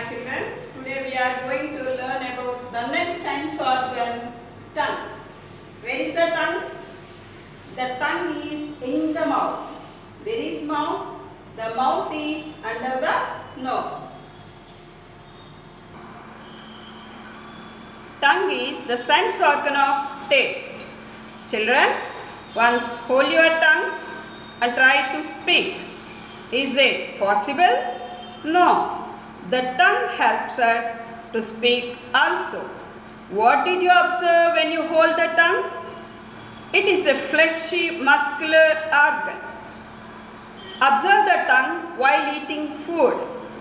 Hi children, today we are going to learn about the next sense organ, tongue. Where is the tongue? The tongue is in the mouth. Where is mouth? The mouth is under the nose. Tongue is the sense organ of taste. Children, once hold your tongue and try to speak. Is it possible? No. The tongue helps us to speak also. What did you observe when you hold the tongue? It is a fleshy, muscular organ. Observe the tongue while eating food.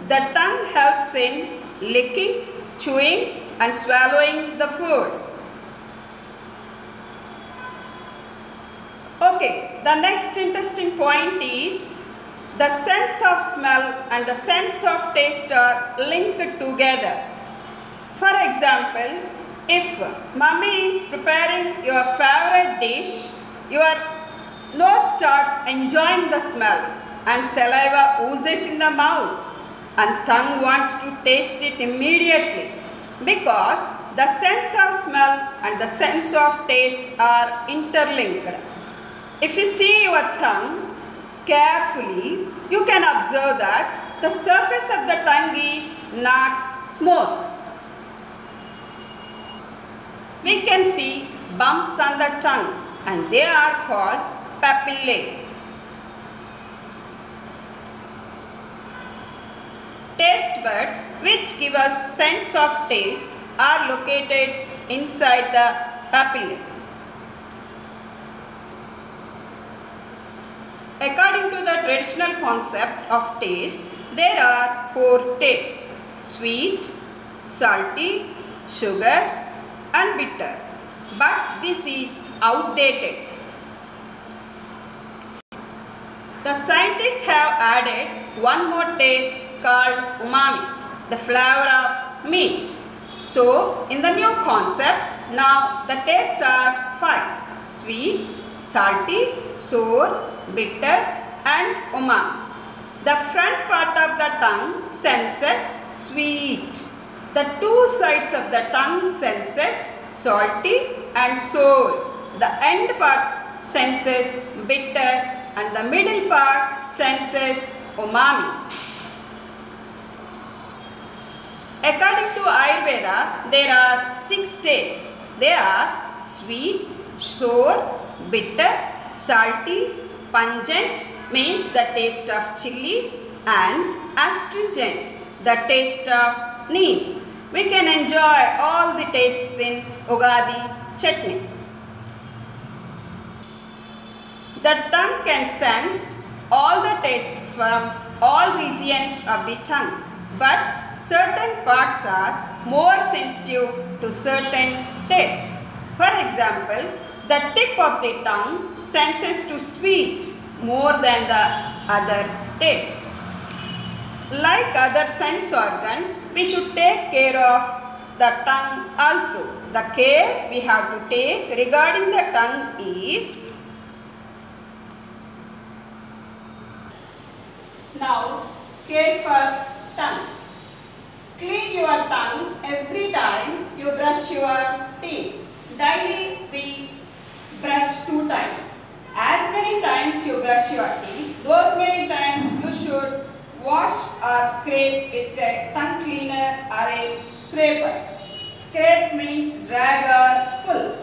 The tongue helps in licking, chewing and swallowing the food. Okay, the next interesting point is the sense of smell and the sense of taste are linked together. For example, if mommy is preparing your favorite dish, your nose starts enjoying the smell and saliva oozes in the mouth and tongue wants to taste it immediately because the sense of smell and the sense of taste are interlinked. If you see your tongue carefully, you can observe that the surface of the tongue is not smooth. We can see bumps on the tongue and they are called papillae. Taste buds, which give us sense of taste, are located inside the papillae. According to the traditional concept of taste, there are 4 tastes: sweet, salty, sugar and bitter. But this is outdated. The scientists have added one more taste called umami, the flavor of meat. So, in the new concept, now the tastes are 5: sweet, salty, sour, bitter and umami. The front part of the tongue senses sweet. The 2 sides of the tongue senses salty and sour. The end part senses bitter and the middle part senses umami. According to Ayurveda, there are 6 tastes. They are sweet, sour, bitter, salty, pungent means the taste of chilies and astringent, the taste of neem. We can enjoy all the tastes in Ugadi chutney. The tongue can sense all the tastes from all regions of the tongue, but certain parts are more sensitive to certain tastes. For example, the tip of the tongue senses to sweet more than the other tastes. Like other sense organs, we should take care of the tongue also. The care we have to take regarding the tongue is, now care for tongue. Clean your tongue every time you brush your teeth. Daily we brush 2 times. As many times you brush your teeth, those many times you should wash or scrape with a tongue cleaner or a scraper. Scrape means drag or pull.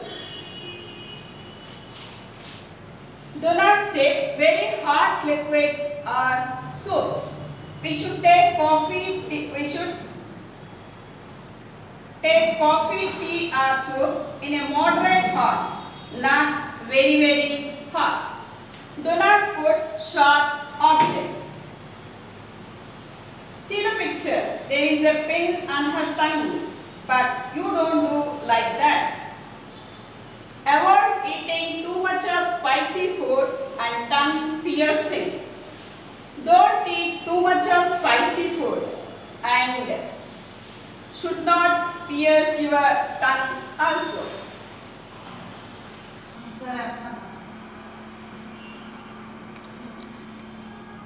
Do not sip very hot liquids or soups. We should take coffee, tea or soups in a moderate hot, not very hot. Do not put sharp objects. See the picture. There is a pin on her tongue, but you don't do like that. Avoid eating too much of spicy food and tongue piercing. Don't eat too much of spicy food and should not pierce your tongue also.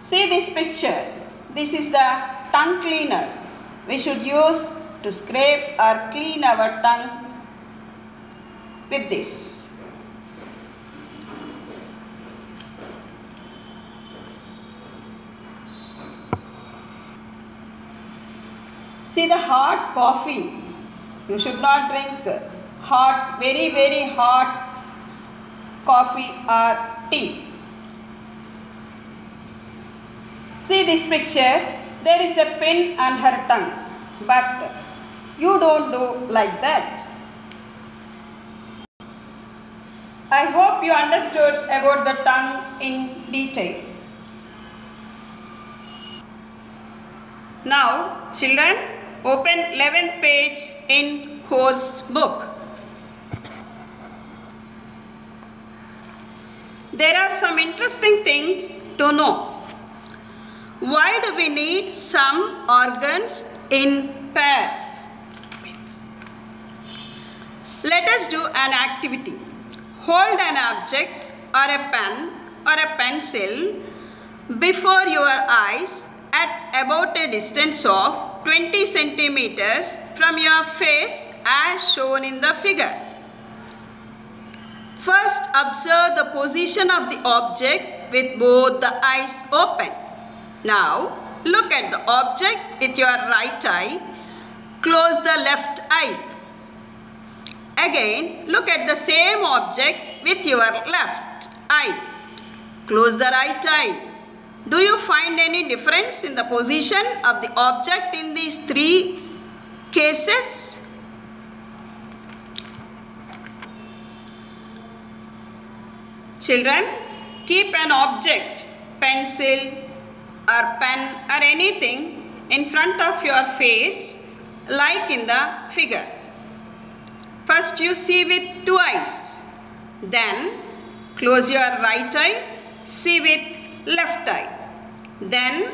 See this picture. This is the tongue cleaner. we should use to scrape or clean our tongue with this. See the hot coffee. You should not drink hot, very, very hot coffee or tea. See this picture. There is a pin on her tongue, but you don't do like that. I hope you understood about the tongue in detail. Now, children, open 11th page in course book. There are some interesting things to know. Why do we need some organs in pairs? Let us do an activity. Hold an object or a pen or a pencil before your eyes at about a distance of 20 centimeters from your face as shown in the figure. First, observe the position of the object with both the eyes open. Now, look at the object with your right eye. Close the left eye. Again, look at the same object with your left eye. Close the right eye. Do you find any difference in the position of the object in these three cases? Children, keep an object, pencil or pen or anything in front of your face like in the figure. First you see with two eyes. Then close your right eye, see with left eye. Then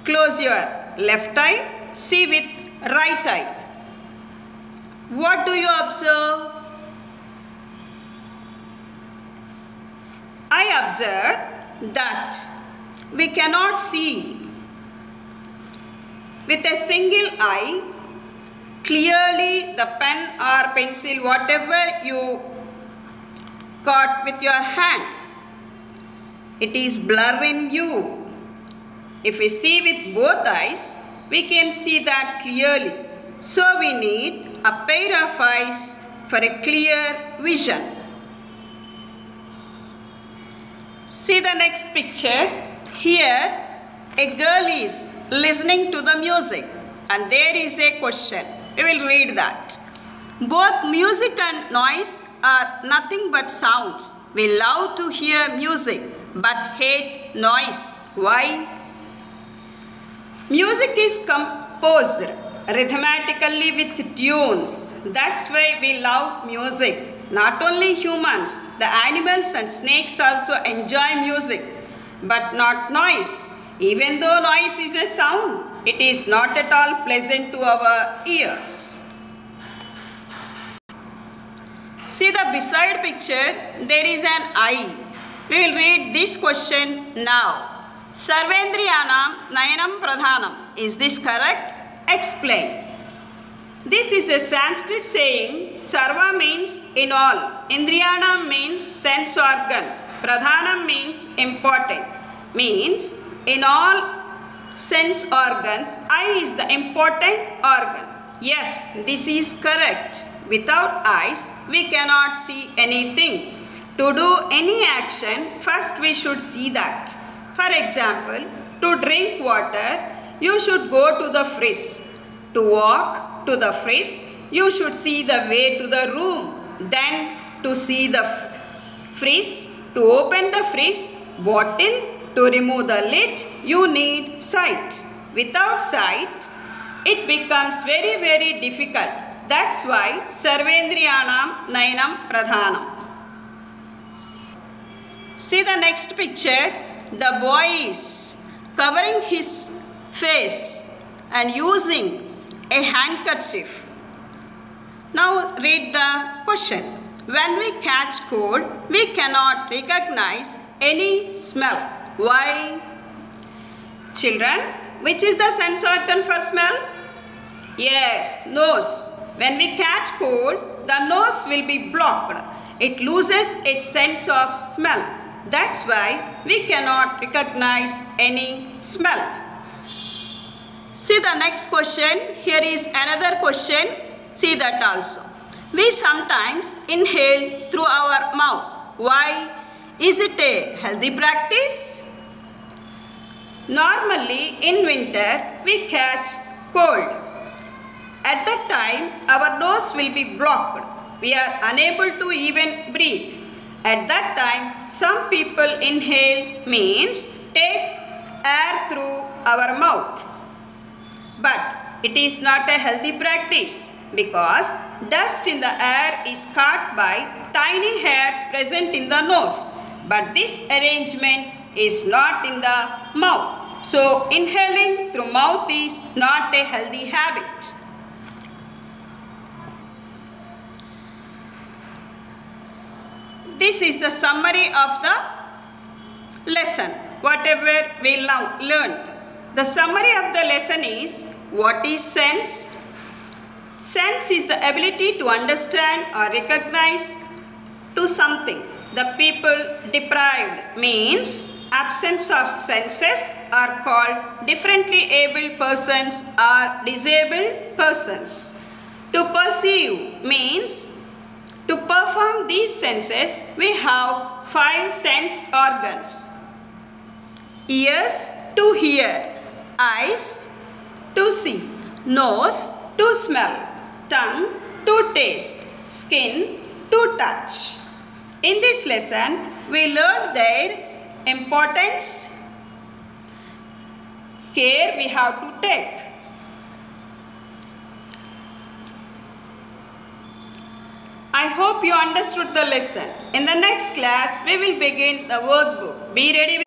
close your left eye, see with right eye. What do you observe? I observe that we cannot see with a single eye clearly the pen or pencil, whatever you caught with your hand. It is blur in view. If we see with both eyes, we can see that clearly. So we need a pair of eyes for a clear vision. See the next picture. Here a girl is listening to the music and there is a question. We will read that. Both music and noise are nothing but sounds. We love to hear music but hate noise. Why? Music is composed rhythmically with tunes. That's why we love music. Not only humans, the animals and snakes also enjoy music, but not noise. Even though noise is a sound, it is not at all pleasant to our ears. See the beside picture, there is an eye. We will read this question now. Sarvendriyanam Nayanam Pradhanam. Is this correct? Explain. This is a Sanskrit saying. Sarva means in all. Indriyanam means sense organs. Pradhanam means important. Means in all sense organs, eye is the important organ. Yes, this is correct. Without eyes, we cannot see anything. To do any action, first we should see that. For example, to drink water, you should go to the fridge. To walk to the fridge, you should see the way to the room. Then to see the fridge, to open the fridge bottle, to remove the lid, you need sight. Without sight, it becomes very, very difficult. That's why Sarvendriyanam Nayanam Pradhanam. See the next picture. The boy is covering his face and using a handkerchief. Now read the question. When we catch cold, we cannot recognize any smell. Why? Children, which is the sense organ for smell? Yes, nose. When we catch cold, the nose will be blocked. It loses its sense of smell. That's why we cannot recognize any smell. See the next question. Here is another question. See that also. We sometimes inhale through our mouth. Why? Is it a healthy practice? Normally in winter we catch cold. At that time our nose will be blocked. We are unable to even breathe. At that time some people inhale means take air through our mouth. But it is not a healthy practice because dust in the air is caught by tiny hairs present in the nose. But this arrangement is not in the mouth. So inhaling through mouth is not a healthy habit. This is the summary of the lesson, whatever we learned. The summary of the lesson is, what is sense? Sense is the ability to understand or recognize to something. The people deprived means absence of senses are called differently abled persons or disabled persons. To perceive means to perform these senses we have 5 sense organs. Ears to hear, eyes to see, nose to smell, tongue to taste, skin to touch. In this lesson, we learned their importance, care we have to take. I hope you understood the lesson. In the next class, we will begin the workbook. Be ready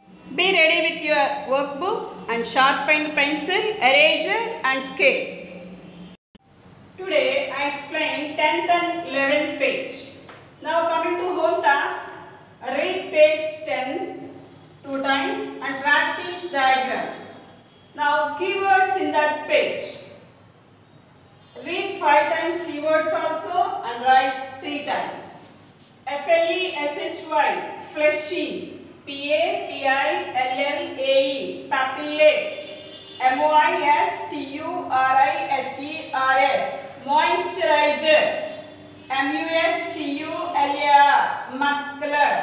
with your workbook and sharpened pencil, eraser and scale. Today, I explained 10th and 11th page. Now coming to home task, read page 10 2 times and practice diagrams. Now keywords in that page. Read 5 times keywords also and write 3 times. FLESHY, fleshy. PAPILLAE, papillate. MOISTURISERS, moisturizers. MUSCULAR, muscular.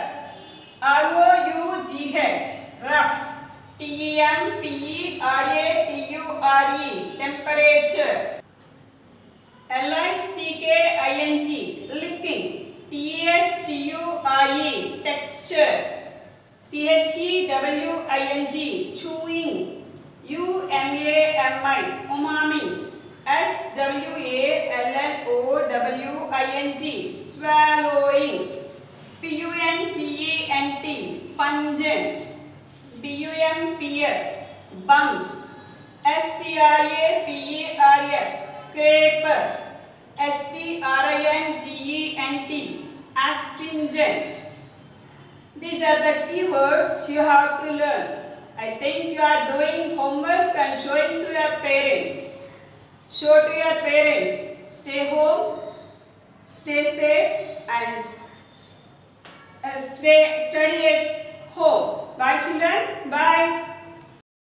ROUGH, rough. TEMPERATURE, temperature. LICKING, licking. THTURE, texture. CHEWING, chewing. UMAMI, umami. SWALLOWING, swallowing. PUNGENT, pungent. BUMPS, bumps. SCRAPERS, scrapers. STRINGENT, astringent. These are the keywords you have to learn. I think you are doing homework and showing to your parents. Show to your parents. Stay home, stay safe and study at home. Bye children. Bye.